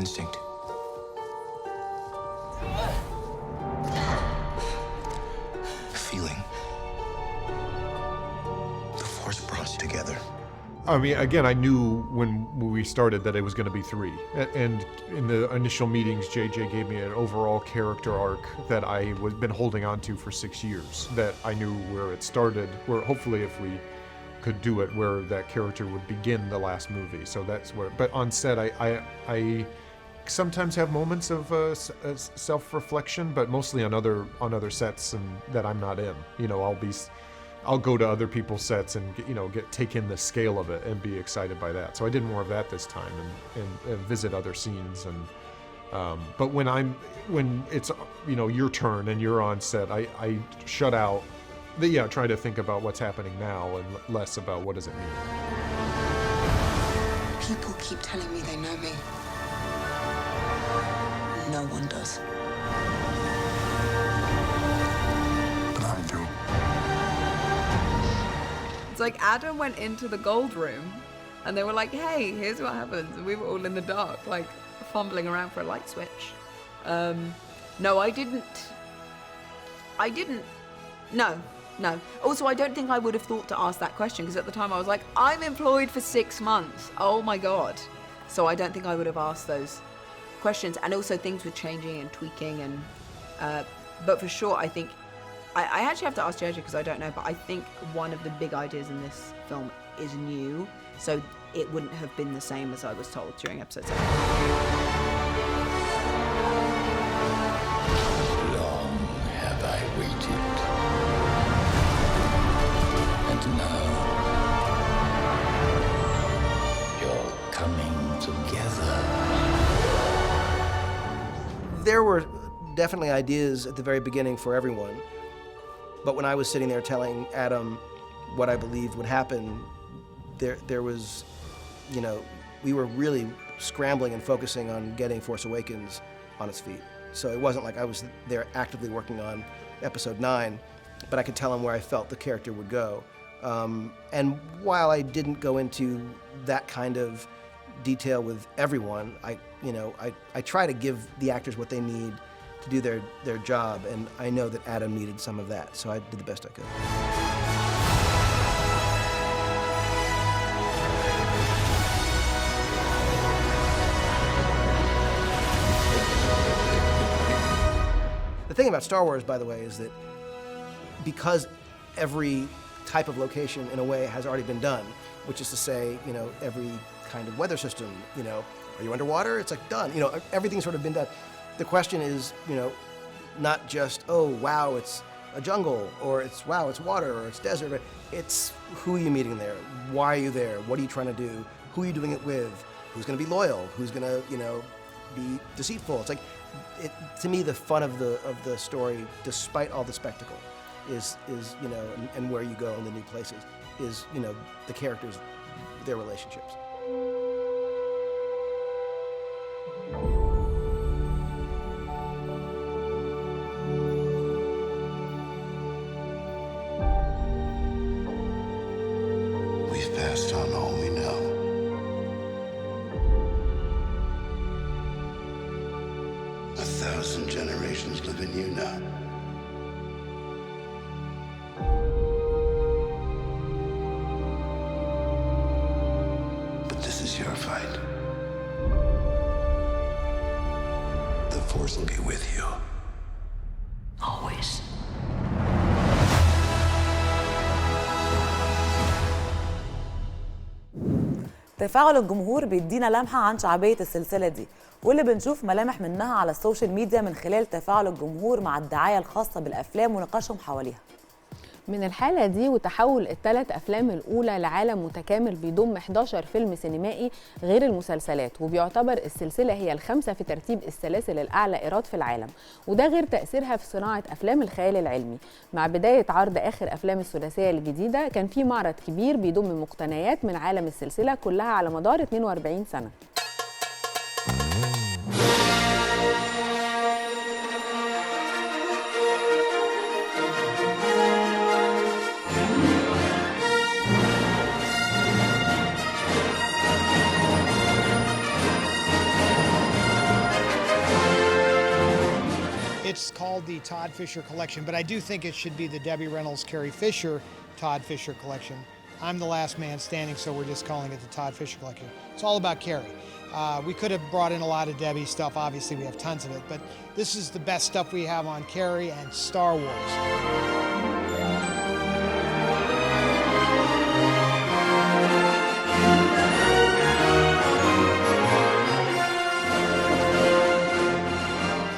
instinct. Feeling. The force brought us together. I mean, again, I knew when we started that it was going to be 3. And in the initial meetings, JJ gave me an overall character arc that I was been holding on to for 6 years. That I knew where it started, where hopefully if we could do it, where that character would begin the last movie. So that's where, but on set, I sometimes have moments of self-reflection, but mostly on other sets and that I'm not in. You know, I'll go to other people's sets and take in the scale of it and be excited by that. So I did more of that this time and visit other scenes and but when it's your turn and you're on set, I shut out try to think about what's happening now and less about what does it mean. People keep telling me they know me. No one does. But I do. It's like Adam went into the gold room and they were like, hey, here's what happens. And we were all in the dark, like fumbling around for a light switch. No, I didn't. No. Also, I don't think I would have thought to ask that question because at the time I was like, I'm employed for 6 months. Oh my God. So I don't think I would have asked those questions. And also things were changing and tweaking and, but for sure, I think, I actually have to ask JJ because I don't know, but I think one of the big ideas in this film is new. So it wouldn't have been the same as I was told during episode 7. Long have I waited. And now you're coming together. There were definitely ideas at the very beginning for everyone. But when I was sitting there telling Adam what I believed would happen, there was, we were really scrambling and focusing on getting Force Awakens on its feet. So it wasn't like I was there actively working on episode 9, but I could tell him where I felt the character would go. And while I didn't go into that kind of detail with everyone, I try to give the actors what they need to do their job, and I know that Adam needed some of that, so I did the best I could. The thing about Star Wars, by the way, is that because every type of location, in a way, has already been done, which is to say, every kind of weather system, are you underwater? It's like done. Everything's sort of been done. The question is, not just, oh, wow, it's a jungle, or it's, wow, it's water, or it's desert. It's who are you meeting there? Why are you there? What are you trying to do? Who are you doing it with? Who's going to be loyal? Who's going to, be deceitful? It's like, to me, the fun of the story, despite all the spectacle, is and where you go in the new places, is, the characters, their relationships. Passed on all we know. A 1,000 generations live in you now. But this is your fight. The Force will be with you. Always. تفاعل الجمهور بيدينا لمحة عن شعبية السلسلة دي، واللي بنشوف ملامح منها على السوشيال ميديا من خلال تفاعل الجمهور مع الدعاية الخاصة بالأفلام ونقاشهم حواليها. من الحالة دي وتحول ال3 أفلام الأولى لعالم متكامل بيضم 11 فيلم سينمائي غير المسلسلات، وبيعتبر السلسلة هي ال5 في ترتيب السلاسل الأعلى إيراد في العالم، وده غير تأثيرها في صناعة أفلام الخيال العلمي. مع بداية عرض آخر أفلام الثلاثية الجديدة كان في معرض كبير بيضم مقتنيات من عالم السلسلة كلها على مدار 42 سنة. it's called the Todd Fisher Collection, but I do think it should be the Debbie Reynolds, Carrie Fisher Todd Fisher Collection. I'm the last man standing, so we're just calling it the Todd Fisher Collection. It's all about Carrie. We could have brought in a lot of Debbie stuff. Obviously, we have tons of it, but this is the best stuff we have on Carrie and Star Wars.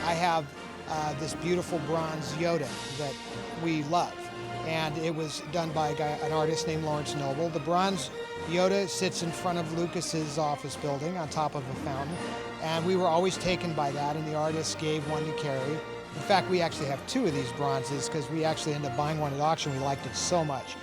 I have this beautiful bronze Yoda that we love. And it was done by an artist named Lawrence Noble. The bronze Yoda sits in front of Lucas's office building on top of a fountain. And we were always taken by that, and the artist gave one to Carrie. In fact, we actually have two of these bronzes because we actually ended up buying one at auction. We liked it so much.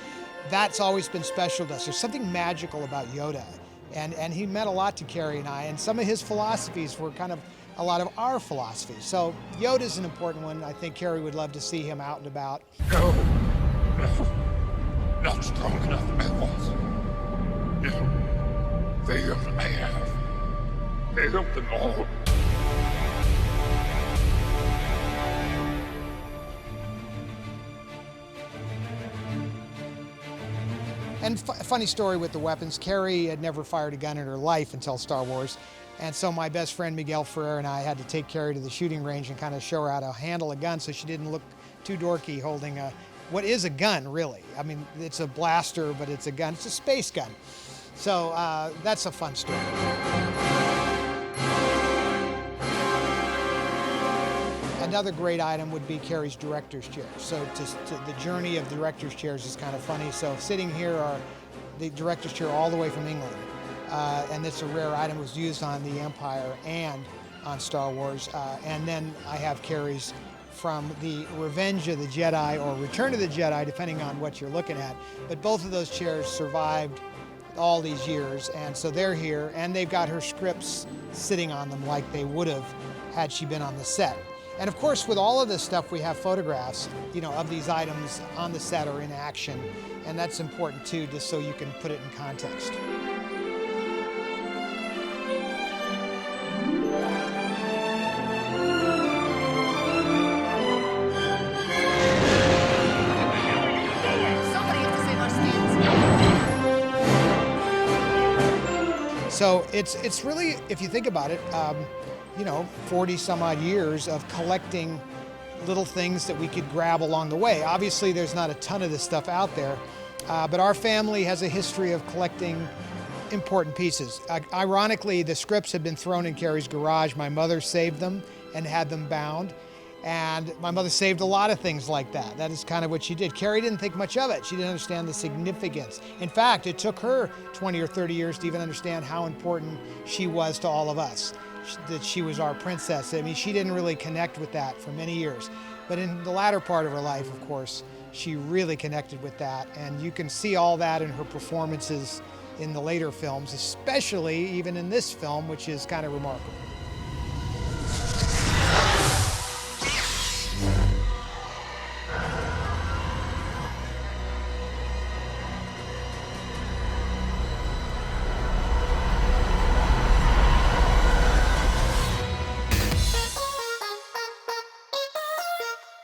That's always been special to us. There's something magical about Yoda. And he meant a lot to Carrie and I, and some of his philosophies were kind of a lot of our philosophies. So Yoda's an important one. I think Carrie would love to see him out and about. No, not strong enough I was. No, failed I have. Failed them all. And funny story with the weapons, Carrie had never fired a gun in her life until Star Wars. And so my best friend Miguel Ferrer and I had to take Carrie to the shooting range and kind of show her how to handle a gun so she didn't look too dorky holding what is a gun, really. I mean, it's a blaster, but it's a gun. It's a space gun. So that's a fun story. Another great item would be Carrie's director's chair. So the journey of director's chairs is kind of funny. So sitting here are the director's chair all the way from England. And it's a rare item. It was used on the Empire and on Star Wars. And then I have Carrie's from the Revenge of the Jedi or Return of the Jedi, depending on what you're looking at. But both of those chairs survived all these years, and so they're here, and they've got her scripts sitting on them like they would have had she been on the set. And of course, with all of this stuff, we have photographs, of these items on the set or in action, and that's important too, just so you can put it in context. So it's really, if you think about it, 40 some odd years of collecting little things that we could grab along the way. Obviously, there's not a ton of this stuff out there, but our family has a history of collecting important pieces. Ironically, the scripts had been thrown in Carrie's garage. My mother saved them and had them bound. And my mother saved a lot of things like that. That is kind of what she did. Carrie didn't think much of it. She didn't understand the significance. In fact, it took her 20 or 30 years to even understand how important she was to all of us, that she was our princess. I mean, she didn't really connect with that for many years. But in the latter part of her life, of course, she really connected with that. And you can see all that in her performances in the later films, especially even in this film, which is kind of remarkable.